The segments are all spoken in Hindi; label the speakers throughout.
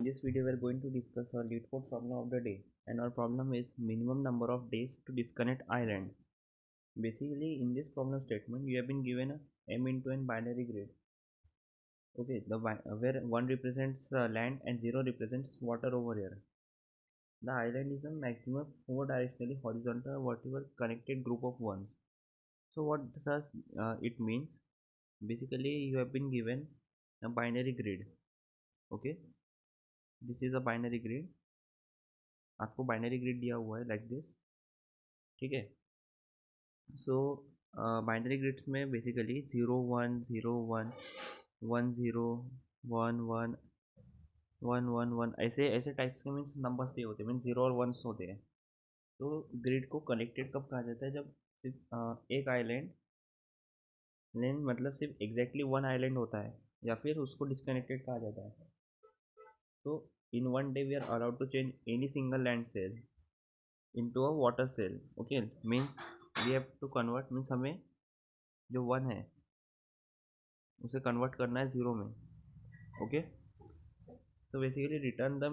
Speaker 1: In this video, we are going to discuss our lead code problem of the day, and our problem is minimum number of days to disconnect island. Basically, in this problem statement, you have been given a m into n binary grid. Okay, where 1 represents land and 0 represents water over here. The island is a maximum 4 directionally horizontal or vertical connected group of ones. So what does it means? Basically, you have been given a binary grid. Okay, this is a binary grid. आपको बाइनरी ग्रिड दिया हुआ है लाइक दिस. ठीक है. सो बाइनरी ग्रिड्स में बेसिकली 0 1 0 1 1 0 1 1 1 1 1 ऐसे ऐसे टाइप्स के मीन्स नंबर्स दिए होते हैं, मीन्स 0 और 1 होते हैं. तो ग्रिड को कनेक्टेड कब कहा जाता है? जब सिर्फ एक आइलैंड लेन मतलब सिर्फ एग्जैक्टली वन आइलैंड होता है, या फिर उसको डिस्कनेक्टेड कहा जाता है. तो in one day we are allowed to change any single land cell into a water cell. Okay, means we have to convert, means हमें जो वन है उसे कन्वर्ट करना है जीरो में. Okay, so basically return the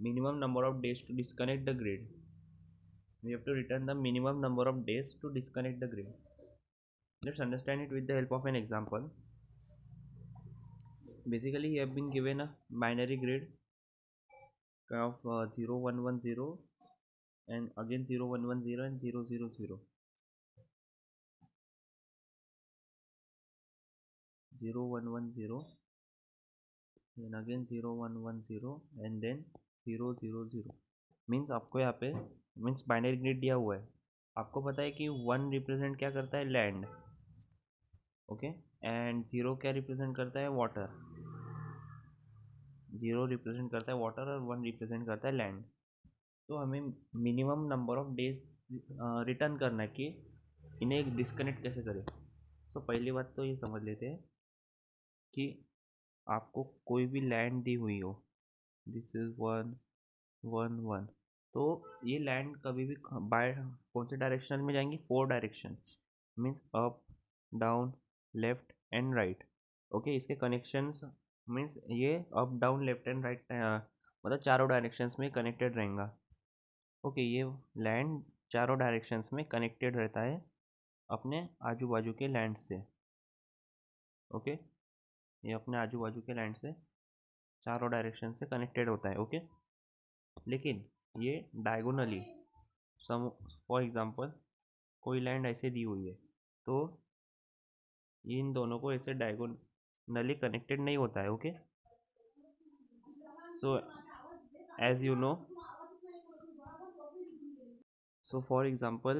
Speaker 1: minimum number of days to disconnect the grid. We have to return the minimum number of days to disconnect the grid. Let's understand it with the help of an example. Basically you have been given a binary grid of 0 1 1 0 and again 0 1 1 0 and 0 0 0 0 1 1 0 then again 0 1 1 0 and then 0 0 0. Means आपको यहाँ पे मीन्स बाइनरी ग्रिड दिया हुआ है. आपको पता है कि वन रिप्रेजेंट क्या करता है? लैंड. ओके, एंड जीरो क्या रिप्रेजेंट करता है? वाटर. जीरो रिप्रेजेंट करता है वाटर और वन रिप्रेजेंट करता है लैंड. तो हमें minimum number of days return करना है कि इन्हें डिस्कनेक्ट कैसे करें. तो पहली बात तो ये समझ लेते हैं कि आपको कोई भी लैंड दी हुई हो, दिस इज 1 1 1, तो ये लैंड कभी भी बाय कौन से डायरेक्शन में जाएंगी? 4 direction, means up down left and right. Okay, इसके कनेक्शंस मीन्स ये up down left and right मतलब चारों डायरेक्शंस में कनेक्टेड रहेगा. ओके, ये लैंड चारों डायरेक्शंस में कनेक्टेड रहता है अपने आजू बाजू के लैंड से. ओके, ये अपने आजू बाजू के लैंड से चारों डायरेक्शन से कनेक्टेड होता है. ओके, लेकिन ये डायगोनली सम फॉर एग्जांपल कोई लैंड ऐसे दी हुई है, तो इन दोनों को ऐसे डायगोनली कनेक्टेड नहीं होता है. Okay, so as you know, so for example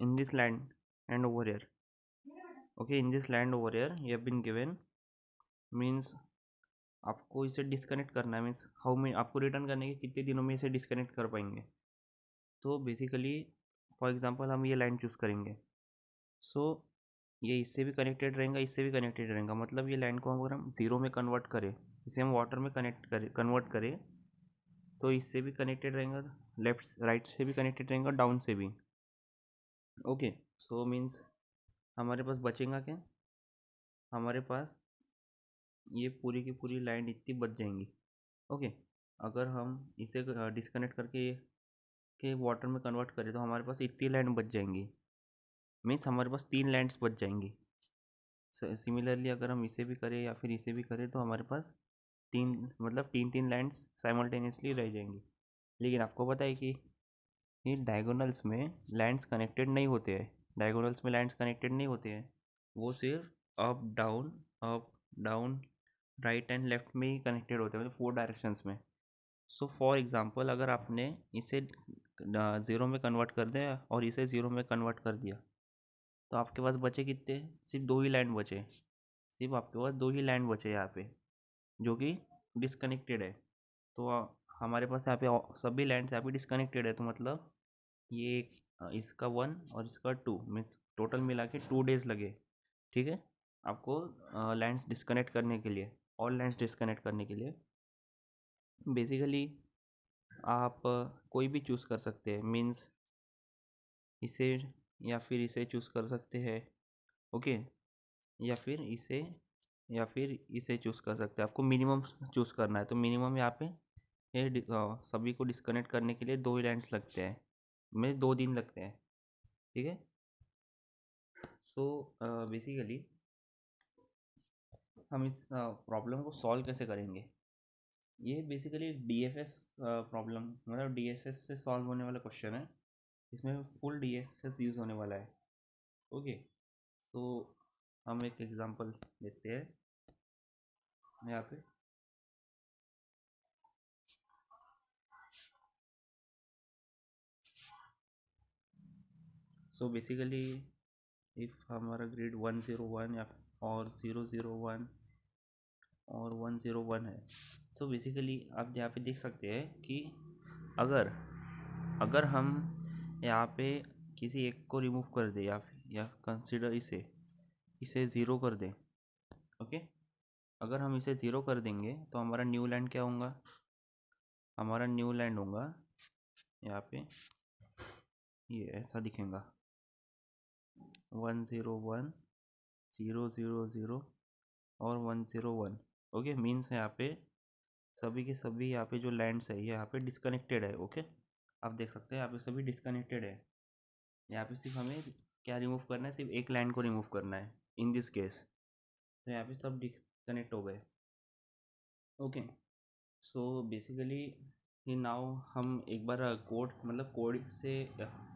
Speaker 1: in this land and over here, okay, in this land over here you have been given means आपको इसे डिस्कनेक्ट करना है. मीन्स हाउ में आपको रिटर्न करने के कितने दिनों में इसे डिस्कनेक्ट कर पाएंगे. तो बेसिकली फॉर एग्जांपल हम ये लाइन चूज़ करेंगे. सो ये इससे भी कनेक्टेड रहेगा, इससे भी कनेक्टेड रहेगा. मतलब ये लाइन को अगर हम जीरो में कन्वर्ट करें, इसे हम वाटर में कन्वर्ट करें, तो इससे भी कनेक्टेड रहेगा, लेफ्ट राइट से भी कनेक्टेड रहेगा, डाउन से भी. ओके, सो मीन्स हमारे पास बचेगा क्या? हमारे पास ये पूरी की पूरी लाइन इतनी बच जाएंगी. ओके, अगर हम इसे डिस्कनेक्ट करके के वाटर में कन्वर्ट करें तो हमारे पास इतनी लैंड बच जाएंगी. मीन्स हमारे पास 3 लैंड्स बच जाएंगी. सिमिलरली अगर हम इसे भी करें या फिर इसे भी करें तो हमारे पास तीन मतलब तीन लैंड्स साइमल्टेनियसली रह जाएंगी. लेकिन आपको पता है कि ये डायगोनल्स में लैंड्स कनेक्टेड नहीं होते हैं. डायगोनल्स में लैंड्स कनेक्टेड नहीं होते हैं, वो सिर्फ up down right and left में ही कनेक्टेड होते हैं, मतलब 4 डायरेक्शंस में. सो फॉर एग्जांपल अगर आपने इसे ज़ीरो में कन्वर्ट कर दिया और इसे ज़ीरो में कन्वर्ट कर दिया, तो आपके पास बचे कितने? सिर्फ 2 ही लैंड बचे. सिर्फ आपके पास 2 ही लैंड बचे यहाँ पे जो कि डिस्कनेक्टेड है. तो हमारे पास यहाँ पे सभी लैंड्स यहाँ पे डिस्कनेक्टेड है. तो मतलब ये इसका 1 और इसका 2 मीन्स टोटल मिला के 2 डेज लगे. ठीक है, आपको लैंड्स डिस्कनेक्ट करने के लिए, और लैंड्स डिस्कनेक्ट करने के लिए. बेसिकली आप कोई भी चूज़ कर सकते हैं, मीन्स इसे या फिर इसे चूज़ कर सकते हैं. ओके, या फिर इसे चूज़ कर सकते हैं. आपको मिनिमम चूज़ करना है, तो मिनिमम यहाँ पे सभी को डिस्कनेक्ट करने के लिए 2 ही लैंड्स लगते हैं, में 2 दिन लगते हैं, ठीक है। सो बेसिकली हम इस प्रॉब्लम को सॉल्व कैसे करेंगे? ये बेसिकली डीएफएस प्रॉब्लम, मतलब डीएफएस से सॉल्व होने वाला क्वेश्चन है। इसमें फुल डीएफएस यूज़ होने वाला है। ओके, तो हम एक एग्जांपल लेते हैं यहाँ पे। सो बेसिकली इफ हमारा ग्रिड 101 या और 001 और 101 है, सो बेसिकली आप यहाँ पे देख सकते हैं कि अगर अगर हम यहाँ पे किसी एक को रिमूव कर दें या कंसिडर इसे ज़ीरो कर दें, ओके। अगर हम इसे ज़ीरो कर देंगे तो हमारा न्यू लैंड क्या होगा? हमारा न्यू लैंड होगा यहाँ पे, ये ऐसा दिखेगा 101 000 और 101। ओके, मीन्स यहाँ पे सभी के सभी यहाँ पे जो लैंड्स है ये यहाँ पे डिस्कनेक्टेड है। ओके, आप देख सकते हैं यहाँ पे सभी डिस्कनेक्टेड है। यहाँ पे सिर्फ हमें क्या रिमूव करना है? सिर्फ एक लैंड को रिमूव करना है इन दिस केस। तो यहाँ पे सब डिस्कनेक्ट हो गए। ओके, सो बेसिकली ये नाउ हम एक बार कोड से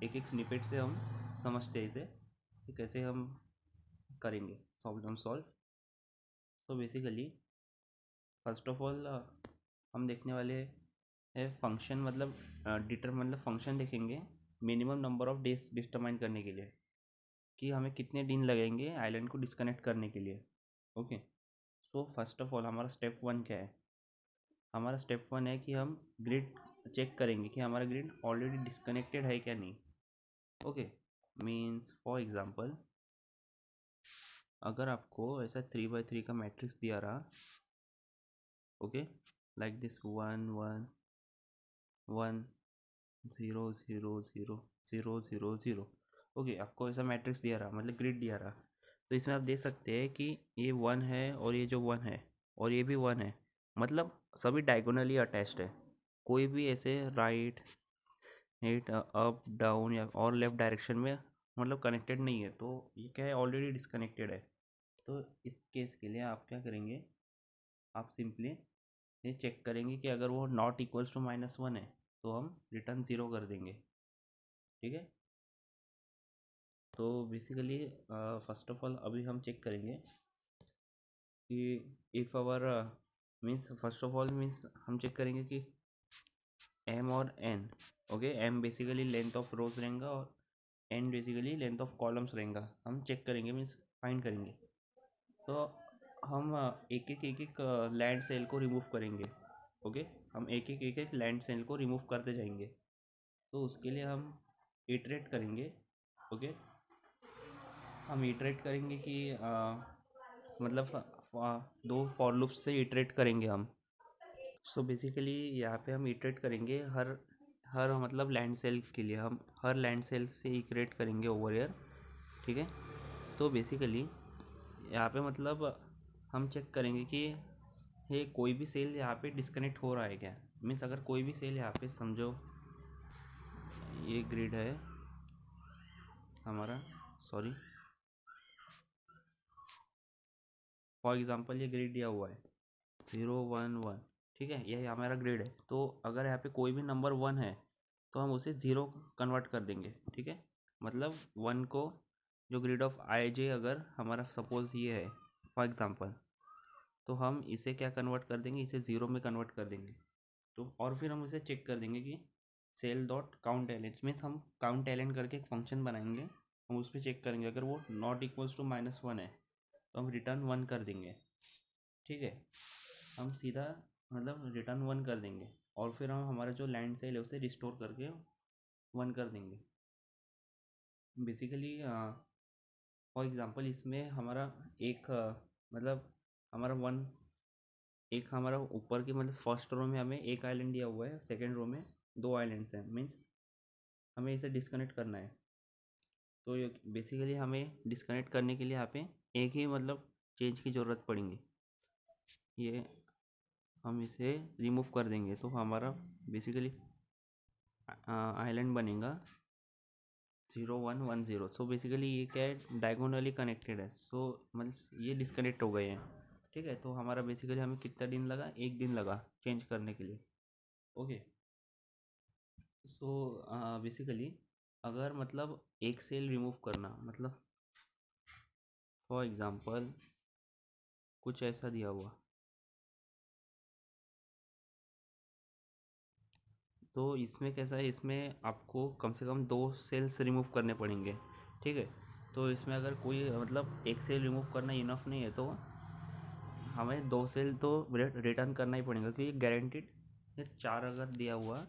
Speaker 1: एक एक स्निपेट से हम समझते हैं इसे कि कैसे हम करेंगे प्रॉब्लम सॉल्व। तो बेसिकली फर्स्ट ऑफ ऑल हम देखने वाले हैं फंक्शन, मतलब फंक्शन देखेंगे minimum number of days determine करने के लिए, कि हमें कितने दिन लगेंगे आइलैंड को डिस्कनेक्ट करने के लिए। Okay, so first of all हमारा स्टेप 1 क्या है? हमारा स्टेप 1 है कि हम ग्रिड चेक करेंगे कि हमारा ग्रिड ऑलरेडी डिस्कनेक्टेड है क्या नहीं। ओके, मीन्स फॉर एग्जांपल अगर आपको ऐसा 3 by 3 का मैट्रिक्स दिया रहा, ओके, लाइक दिस 1 1 1 0 0 0 0 0। ओके, आपको ऐसा मैट्रिक्स दिया रहा, मतलब ग्रिड दिया रहा। तो इसमें आप देख सकते हैं कि ये 1 है और ये जो 1 है और ये भी 1 है, मतलब सभी डायगोनली अटैच्ड है। कोई भी ऐसे राइट हिट अप डाउन या और लेफ्ट डायरेक्शन में मतलब कनेक्टेड नहीं है, तो ये क्या है? ऑलरेडी डिस्कनेक्टेड है। तो इस केस के लिए आप क्या करेंगे? आप सिंपली ये चेक करेंगे कि अगर वो नॉट इक्वल्स टू -1 है तो हम रिटर्न ज़ीरो कर देंगे, ठीक है। तो बेसिकली फर्स्ट ऑफ ऑल अभी हम चेक करेंगे कि if our means first of all means हम चेक करेंगे कि एम और N, okay, M basically length of rows रहेगा और N basically length of columns रहेगा। हम चेक करेंगे मीन्स फाइंड करेंगे। तो हम एक एक लैंड सेल को रिमूव करेंगे। ओके, हम एक एक लैंड सेल को रिमूव करते जाएंगे। तो उसके लिए हम इटरेट करेंगे। ओके, हम इटरेट करेंगे कि मतलब दो फॉर लूप से इटरेट करेंगे हम। सो बेसिकली यहाँ पे हम इटरेट करेंगे हर हर मतलब लैंड सेल के लिए हम हर लैंड सेल से इटरेट करेंगे ओवर ईयर, ठीक है। तो बेसिकली यहाँ पे मतलब हम चेक करेंगे कि ये कोई भी सेल यहाँ पे डिस्कनेक्ट हो रहा है क्या। मीन्स अगर कोई भी सेल यहाँ पे समझो ये ग्रिड है हमारा, सॉरी, फॉर एग्जांपल ये ग्रिड दिया हुआ है 0 1 1, ठीक है, ये हमारा ग्रिड है। तो अगर यहाँ पे कोई भी नंबर 1 है तो हम उसे ज़ीरो कन्वर्ट कर देंगे, ठीक है। मतलब 1 को जो ग्रिड ऑफ आई जे अगर हमारा सपोज ये है फॉर एग्जांपल, तो हम इसे क्या कन्वर्ट कर देंगे? इसे ज़ीरो में कन्वर्ट कर देंगे। तो और फिर हम इसे चेक कर देंगे कि सेल डॉट काउंट एलेंस मीन्स हम काउंट एलेंट करके एक फंक्शन बनाएंगे। हम उस पर चेक करेंगे अगर वो नॉट इक्वल्स टू -1 है तो हम रिटर्न 1 कर देंगे, ठीक है। हम सीधा मतलब रिटर्न 1 कर देंगे और फिर हम हमारा जो लैंड सेल है उसे रिस्टोर करके 1 कर देंगे। बेसिकली फॉर एग्जांपल इसमें हमारा एक मतलब हमारा 1 एक हमारा ऊपर की मतलब फर्स्ट रो में हमें एक आइलैंड दिया हुआ है, सेकंड रो में 2 आइलैंड्स हैं, मीन्स हमें इसे डिस्कनेक्ट करना है। तो ये बेसिकली हमें डिस्कनेक्ट करने के लिए यहाँ पे एक ही मतलब चेंज की ज़रूरत पड़ेगी। ये हम इसे रिमूव कर देंगे तो हमारा बेसिकली आइलैंड बनेगा 0 1 1 0। सो बेसिकली ये क्या है, डायगोनली कनेक्टेड है। सो मतलब ये डिस्कनेक्ट हो गए हैं। ठीक है, तो हमारा बेसिकली हमें कितना दिन लगा, 1 दिन लगा चेंज करने के लिए। ओके, सो बेसिकली अगर मतलब एक सेल रिमूव करना, मतलब फॉर एग्जांपल कुछ ऐसा दिया हुआ, तो इसमें कैसा है, इसमें आपको कम से कम 2 सेल्स रिमूव करने पड़ेंगे। ठीक है, तो इसमें अगर कोई मतलब एक सेल रिमूव करना इनफ नहीं है तो हमें 2 सेल तो रिटर्न करना ही पड़ेगा, क्योंकि गारंटीड 4 अगर दिया हुआ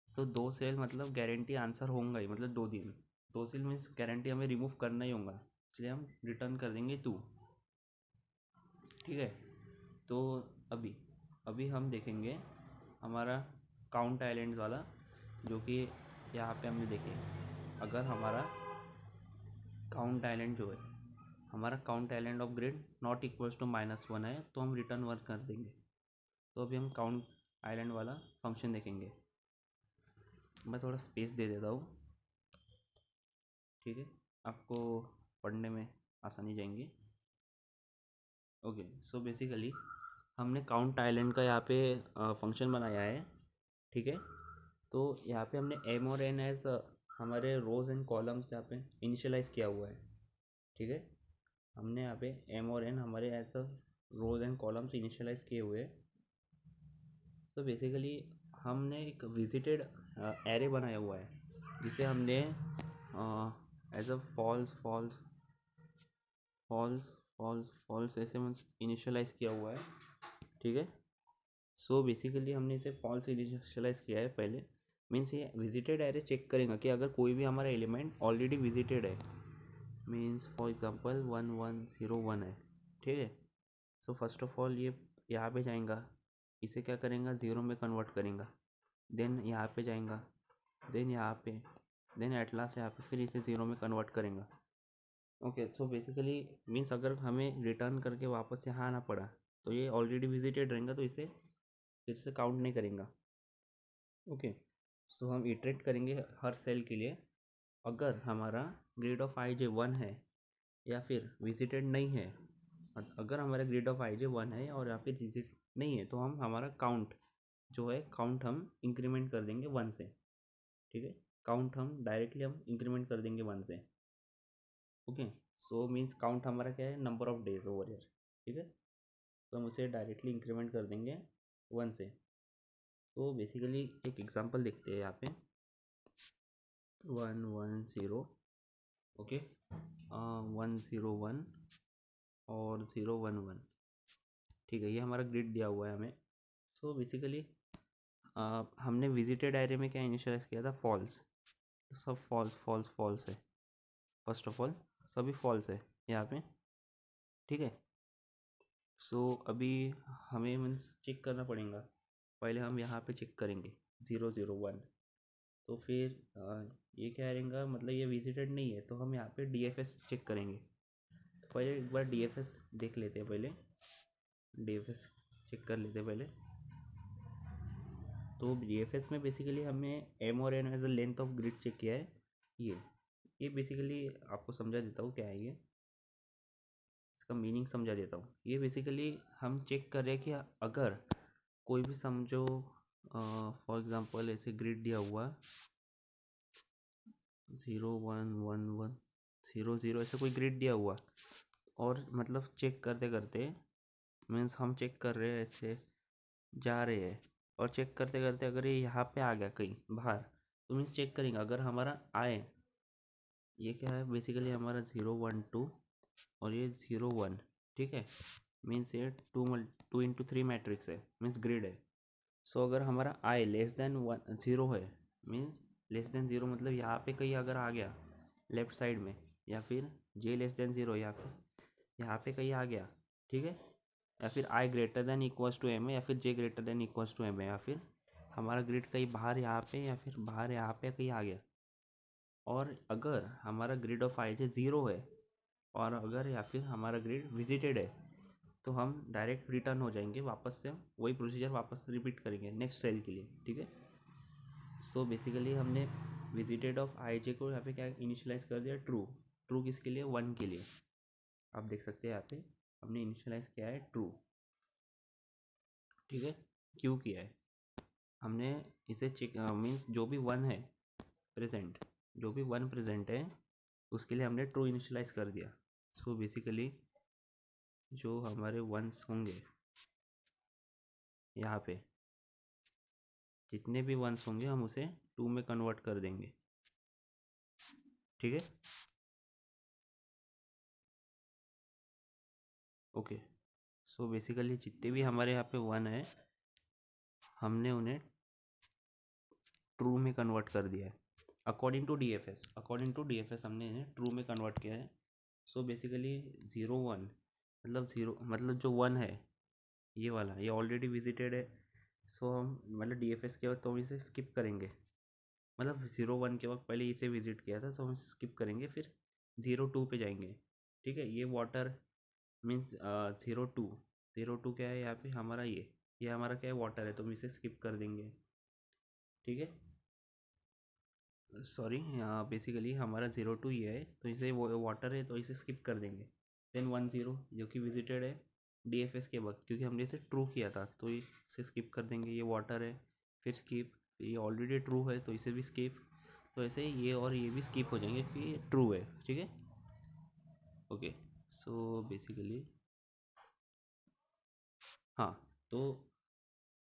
Speaker 1: तो 2 सेल मतलब गारंटी आंसर होगा ही, मतलब 2 दिन। 2 सेल मीन्स गारंटी हमें रिमूव करना ही होगा, इसलिए हम रिटर्न कर देंगे 2। ठीक है, तो अभी अभी हम देखेंगे हमारा काउंट आइलैंड वाला, जो कि यहाँ पे हमने देखे। अगर हमारा काउंट आइलैंड जो है, हमारा count island of grid not equals to -1 है, तो हम रिटर्न 1 कर देंगे। तो अभी हम काउंट आइलैंड वाला फंक्शन देखेंगे। मैं थोड़ा स्पेस दे देता हूँ, ठीक है, आपको पढ़ने में आसानी जाएंगी। ओके, सो बेसिकली हमने काउंट आइलैंड का यहाँ पे फंक्शन बनाया है। ठीक है, तो यहाँ पे हमने एम और एन एज हमारे रोज एंड कॉलम्स यहाँ पे इनिशियलाइज किया हुआ है। ठीक है, हमने यहाँ पे एम और एन हमारे as rows and columns initialize किए हुए हैं। तो बेसिकली हमने एक विजिटेड एरे बनाया हुआ है, जिसे हमने as a false false false false false ऐसे इनिशियलाइज किया हुआ है। ठीक है, सो बेसिकली हमने इसे फॉल्स इनिशियलाइज किया है पहले। मीन्स ये विजिटेड एरे चेक करेगा कि अगर कोई भी हमारा एलिमेंट ऑलरेडी विजिटेड है, मीन्स फॉर एग्जांपल 1 1 0 1 है। ठीक है, सो फर्स्ट ऑफ ऑल ये यहाँ पे जाएगा, इसे क्या करेगा, 0 में कन्वर्ट करेगा, देन यहाँ पे जाएगा, देन यहाँ पे, देन एट लास्ट यहाँ पे फिर इसे 0 में कन्वर्ट करेगा। ओके, सो बेसिकली मीन्स अगर हमें रिटर्न करके वापस यहाँ आना पड़ा तो ये ऑलरेडी विजिटेड रहेगा, तो इसे फिर से काउंट नहीं करेगा। ओके, सो हम इटरेट करेंगे हर सेल के लिए। अगर हमारा ग्रेड ऑफ आई जे 1 है या फिर विजिटेड नहीं है, अगर हमारा ग्रेड ऑफ आई जे 1 है और या फिर विजिट नहीं है, तो हम हमारा काउंट जो है, काउंट हम इंक्रीमेंट कर देंगे 1 से। ठीक है, काउंट हम डायरेक्टली हम इंक्रीमेंट कर देंगे 1 से। ओके, सो मीन्स काउंट हमारा क्या है, number of days over year. ठीक है, तो हम उसे डायरेक्टली इंक्रीमेंट कर देंगे 1 से। तो बेसिकली एक एग्जांपल देखते हैं यहाँ पे 1 1 0। ओके, 1 0 1 और 0 1 1। ठीक है, ये हमारा ग्रिड दिया हुआ है हमें। सो बेसिकली हमने विजिटेड एरे में क्या इनिशियलाइज किया था, फॉल्स। तो सब फॉल्स फॉल्स फॉल्स है, फर्स्ट ऑफ ऑल सभी फॉल्स है यहाँ पे। ठीक है, सो अभी हमें मीन्स चेक करना पड़ेगा। पहले हम यहाँ पे चेक करेंगे 0 0 1। तो फिर ये क्या रहेगा, मतलब ये विजिटेड नहीं है, तो हम यहाँ पे DFS चेक करेंगे। तो पहले एक बार DFS देख लेते हैं, पहले DFS चेक कर लेते हैं पहले। तो DFS में बेसिकली हमने एम और N as a length of grid check किया है। ये बेसिकली आपको समझा देता हूँ क्या है ये, इसका मीनिंग समझा देता हूँ। ये बेसिकली हम चेक कर रहे हैं कि अगर कोई भी समझो फॉर एग्जांपल ऐसे ग्रिड दिया हुआ 0 1 1 1 0 0 ऐसे कोई ग्रिड दिया हुआ, और मतलब चेक करते करते मीन्स हम चेक कर रहे हैं, ऐसे जा रहे हैं, और चेक करते करते अगर ये यहाँ पे आ गया कहीं बाहर, तो मीन्स चेक करेंगे अगर हमारा आए, ये क्या है बेसिकली हमारा 0 1 2 और ये 0 1। ठीक है, मीन्स ये 2 × 3 मैट्रिक्स है, मीन्स ग्रिड है। सो अगर हमारा आई लेस देन 0 है, मीन्स लेस देन 0 मतलब यहाँ पे कहीं अगर आ गया लेफ्ट साइड में, या फिर जे लेस देन 0 या फिर यहाँ पे कहीं आ गया। ठीक है, या फिर I greater than equals to M है, या फिर J greater than equals to M है, या फिर हमारा ग्रिड कहीं बाहर यहाँ पे या फिर बाहर यहाँ पे कहीं आ गया। और अगर हमारा ग्रिड ऑफ आई जे 0 है, और अगर या फिर हमारा ग्रिड विजिटेड है, तो हम डायरेक्ट रिटर्न हो जाएंगे, वापस से हम वही प्रोसीजर वापस रिपीट करेंगे नेक्स्ट सेल के लिए, ठीक है। सो बेसिकली हमने विजिटेड ऑफ आई जे को यहाँ पे क्या इनिशियलाइज कर दिया, ट्रू। ट्रू किसके लिए, 1 के लिए। आप देख सकते हैं यहाँ पे हमने इनिशियलाइज किया है ट्रू, ठीक है। क्यों किया है हमने इसे चेक, मीन्स जो भी 1 है प्रेजेंट, जो भी 1 प्रेजेंट है उसके लिए हमने ट्रू इनिशियलाइज कर दिया। सो बेसिकली जो हमारे वंस होंगे यहाँ पे, जितने भी वंस होंगे हम उसे 2 में कन्वर्ट कर देंगे, ठीक है। ओके, सो बेसिकली जितने भी हमारे यहाँ पे 1 है हमने उन्हें ट्रू में कन्वर्ट कर दिया है according to DFS. According to DFS हमने इन्हें ट्रू में कन्वर्ट किया है। सो बेसिकली 0 1 मतलब 0 मतलब जो 1 है ये वाला, ये ऑलरेडी विजिटेड है। सो हम मतलब डीएफएस के वक्त तो हम इसे स्किप करेंगे, मतलब 0 1 के वक्त पहले इसे विजिट किया था, तो हम इसे स्किप करेंगे, फिर 0 2 पे जाएंगे, ठीक है। ये वाटर मीन्स 0 2, 0 2 क्या है यहाँ पे हमारा, ये हमारा क्या है, वाटर है, तो हम इसे स्किप कर देंगे, ठीक है। सॉरी, बेसिकली हमारा 0 2 ये है, तो इसे वाटर है तो इसे स्किप कर देंगे। देन 1 0 जो कि विजिटेड है डीएफएस के वक्त, क्योंकि हमने इसे ट्रू किया था तो इसे स्किप कर देंगे, ये वाटर है, फिर स्किप, ये ऑलरेडी ट्रू है तो इसे भी स्किप, तो ऐसे ये और ये भी स्किप हो जाएंगे क्योंकि ये ट्रू है, ठीक है। ओके, सो बेसिकली हाँ, तो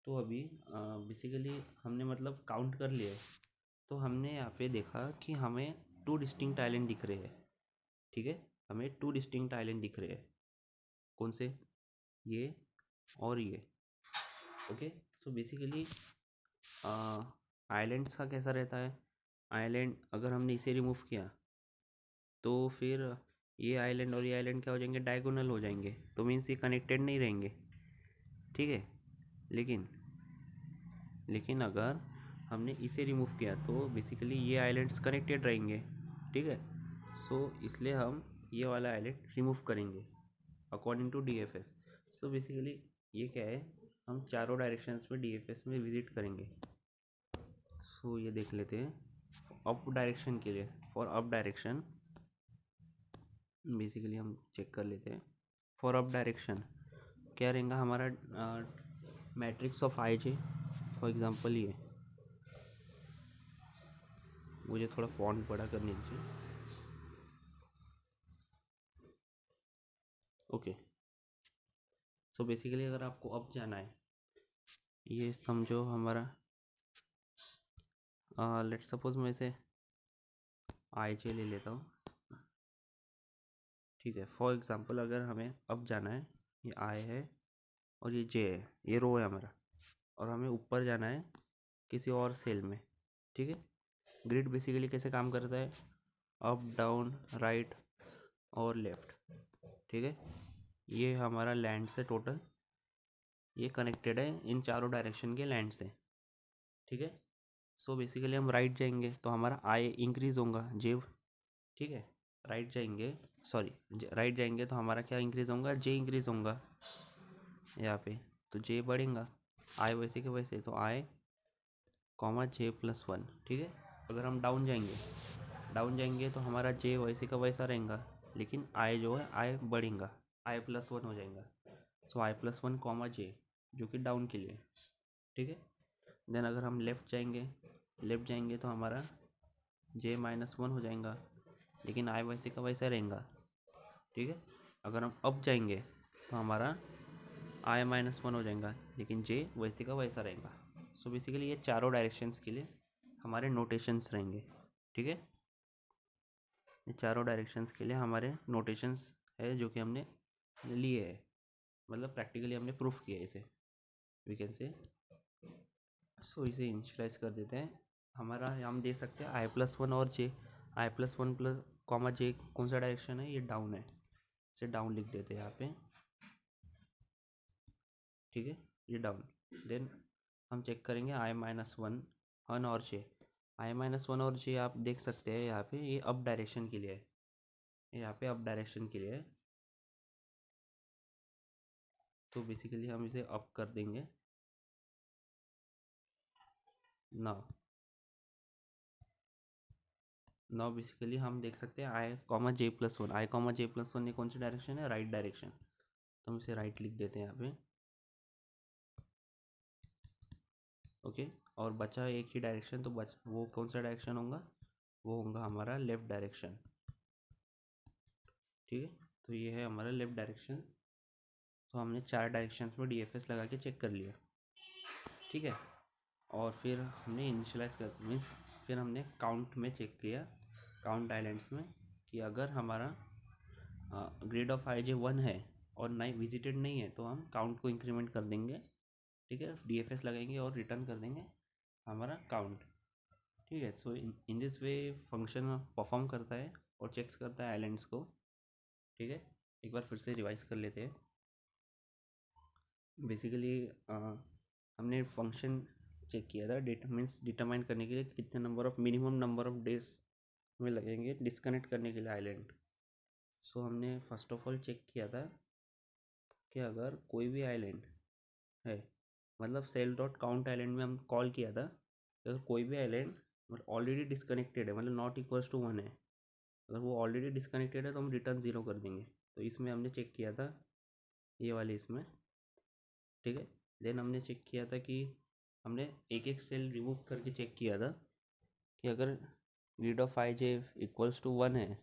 Speaker 1: अभी बेसिकली हमने मतलब काउंट कर लिया है। तो हमने यहाँ पे देखा कि हमें 2 डिस्टिंक्ट आइलैंड दिख रहे हैं, ठीक है। हमें 2 डिस्टिंक्ट आइलैंड दिख रहे हैं, कौन से, ये और ये। ओके, सो बेसिकली आइलैंड्स का कैसा रहता है, आइलैंड अगर हमने इसे रिमूव किया तो फिर ये आइलैंड और ये आइलैंड क्या हो जाएंगे, डायगोनल हो जाएंगे, तो मीन्स ये कनेक्टेड नहीं रहेंगे, ठीक है। लेकिन लेकिन अगर हमने इसे रिमूव किया तो बेसिकली ये आइलैंड्स कनेक्टेड रहेंगे, ठीक है। सो इसलिए हम ये वाला आइलैंड रिमूव करेंगे according to DFS. So basically ये क्या है, हम चारों डायरेक्शंस में डीएफएस में विजिट करेंगे। सो ये देख लेते हैं अप डायरेक्शन के लिए, फॉर अप डायरेक्शन बेसिकली हम चेक कर लेते हैं। फॉर अप डायरेक्शन क्या रहेगा हमारा, matrix of I J, for example ये, मुझे थोड़ा फॉन्ट बड़ा करने दीजिए। ओके, सो बेसिकली अगर आपको अप जाना है, ये समझो हमारा, लेट सपोज मैं इसे आई जे ले लेता हूँ, ठीक है। फॉर एग्जांपल अगर हमें अप जाना है, ये आई है और ये जे है, ये रो है हमारा, और हमें ऊपर जाना है किसी और सेल में, ठीक है। ग्रिड बेसिकली कैसे काम करता है, अप डाउन राइट और लेफ्ट, ठीक है। ये हमारा लैंड से टोटल ये कनेक्टेड है इन चारों डायरेक्शन के लैंड से, ठीक है। सो बेसिकली हम राइट जाएंगे तो हमारा आई इंक्रीज होगा, जे, ठीक है। राइट जाएंगे, सॉरी, राइट जाएंगे तो हमारा क्या इंक्रीज होगा, जे इंक्रीज होगा यहाँ पे, तो जे बढ़ेगा, आई वैसे के वैसे, तो आई कॉमा J+1, ठीक है। अगर हम डाउन जाएंगे तो हमारा जे वैसे का वैसा रहेगा, लेकिन आई जो है आई बढ़ेगा, I+1 हो जाएगा। सो I+1 कॉमा जे, जो कि डाउन के लिए, ठीक है। देन अगर हम लेफ्ट जाएंगे तो हमारा J-1 हो जाएगा, लेकिन आई वैसे का वैसा रहेगा, ठीक है। अगर हम अप जाएंगे तो हमारा I-1 हो जाएगा, लेकिन जे वैसे का वैसा रहेगा। सो बेसिकली ये चारों डायरेक्शंस के लिए हमारे नोटेशंस रहेंगे, ठीक है। ये चारों डायरेक्शंस के लिए हमारे नोटेशंस है जो कि हमने लिए है, मतलब प्रैक्टिकली हमने प्रूफ किया है इसे, वी कैन से। सो इसे इनिशियलाइज कर देते हैं। हमारा हम दे सकते हैं I+1 और जे, I+1 प्लस कॉमा जे कौन सा डायरेक्शन है, ये डाउन है, इसे डाउन लिख देते हैं यहाँ पे, ठीक है, ये डाउन। देन हम चेक करेंगे I-1 और जे, I-1 और जे आप देख सकते हैं यहाँ पे, ये अप डायरेक्शन के लिए है, यहाँ पे अप डायरेक्शन के लिए है, तो बेसिकली हम इसे अप कर देंगे नाउ। नाउ बेसिकली हम देख सकते हैं आई कॉमा जे प्लस वन, आई कॉमा जे प्लस वन ये कौन सी डायरेक्शन है, राइट डायरेक्शन। तो हम इसे राइट लिख देते हैं यहाँ पे। ओके, और बचा एक ही डायरेक्शन, तो वो कौन सा डायरेक्शन होगा, वो होगा हमारा लेफ्ट डायरेक्शन। ठीक है, तो ये है हमारा लेफ्ट डायरेक्शन। तो हमने 4 डायरेक्शंस में डीएफएस लगा के चेक कर लिया। ठीक है, और फिर हमने इनिशियलाइज कर मीन्स फिर हमने काउंट में चेक किया, काउंट आइलैंड्स में, कि अगर हमारा ग्रेड ऑफ आई जे 1 है और नहीं विजिटेड नहीं है तो हम काउंट को इंक्रीमेंट कर देंगे। ठीक है, डीएफएस लगाएंगे और रिटर्न कर देंगे हमारा काउंट। ठीक है, so in this way function perform करता है और चेक्स करता है आइलैंड्स को। ठीक है, एक बार फिर से रिवाइज कर लेते हैं। बेसिकली हमने फंक्शन चेक किया था, डेटा मीन्स डिटरमाइन करने के लिए कितने number of minimum number of days में लगेंगे डिस्कनेक्ट करने के लिए आइलैंड। सो हमने फर्स्ट ऑफ ऑल चेक किया था कि अगर कोई भी आइलैंड है, मतलब सेल डॉट काउंट आइलैंड में हम कॉल किया था, अगर कोई भी आइलैंड मतलब ऑलरेडी डिस्कनेक्टेड है, मतलब नॉट इक्वल्स टू 1 है, अगर वो ऑलरेडी डिस्कनेक्टेड है तो हम रिटर्न 0 कर देंगे। तो इसमें हमने चेक किया था, ये वाले इसमें। ठीक है, देन हमने चेक किया था कि हमने एक एक सेल रिमूव करके चेक किया था कि अगर grid of I J equals to 1 है,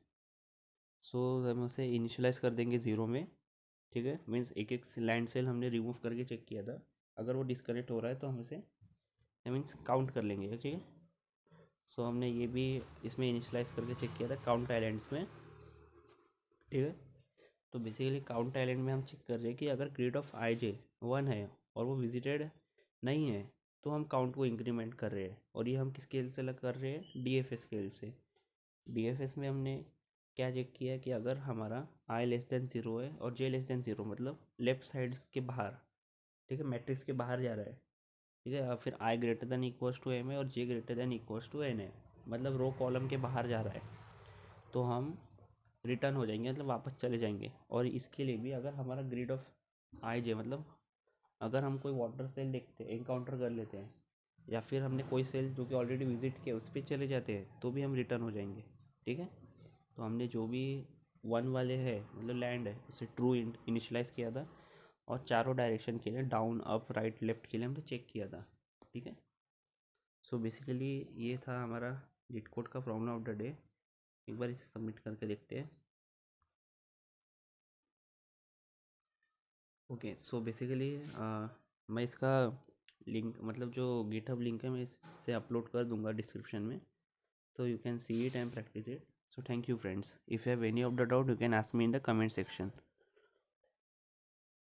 Speaker 1: सो हम उसे इनिशियलाइज कर देंगे 0 में। ठीक है, मीन्स एक एक लैंड सेल हमने रिमूव करके चेक किया था, अगर वो डिस्कनेक्ट हो रहा है तो हम इसे मीन्स काउंट कर लेंगे। ठीक है, सो हमने ये भी इसमें इनिशियलाइज करके चेक किया था काउंट आइलैंड्स में। ठीक है, तो बेसिकली काउंट आइलैंड में हम चेक कर रहे हैं कि अगर ग्रेड ऑफ आई जे 1 है और वो विजिटेड नहीं है तो हम काउंट को इंक्रीमेंट कर रहे हैं, और ये हम किस स्केल से कर रहे हैं, डीएफएस स्केल से। डीएफएस में हमने क्या चेक किया कि अगर हमारा आई लेस देन 0 है और जे लेस देन 0, मतलब लेफ्ट साइड के बाहर, ठीक है, मैट्रिक्स के बाहर जा रहा है। ठीक है, और फिर I greater than equals to M है और J greater than equals to N है, मतलब रो कॉलम के बाहर जा रहा है, तो हम रिटर्न हो जाएंगे, मतलब वापस चले जाएंगे। और इसके लिए भी अगर हमारा ग्रिड ऑफ आई जे, मतलब अगर हम कोई वाटर सेल देखते हैं, एनकाउंटर कर लेते हैं, या फिर हमने कोई सेल जो कि ऑलरेडी विजिट किया उस पर चले जाते हैं, तो भी हम रिटर्न हो जाएंगे। ठीक है, तो हमने जो भी 1 वाले है मतलब लैंड है उसे ट्रू इनिशलाइज किया था, और चारों डायरेक्शन के लिए डाउन अप राइट लेफ्ट के लिए हमने चेक किया था। ठीक है, सो बेसिकली ये था हमारा लीड कोड का प्रॉब्लम ऑफ द डे। एक बार इसे सबमिट करके देखते हैं। ओके, सो बेसिकली मैं इसका लिंक, मतलब जो गिटहब लिंक है, मैं इसे अपलोड कर दूंगा डिस्क्रिप्शन में, so you can see it and practice it. So thank you friends, if you have any of the doubt you can ask me in the comment section.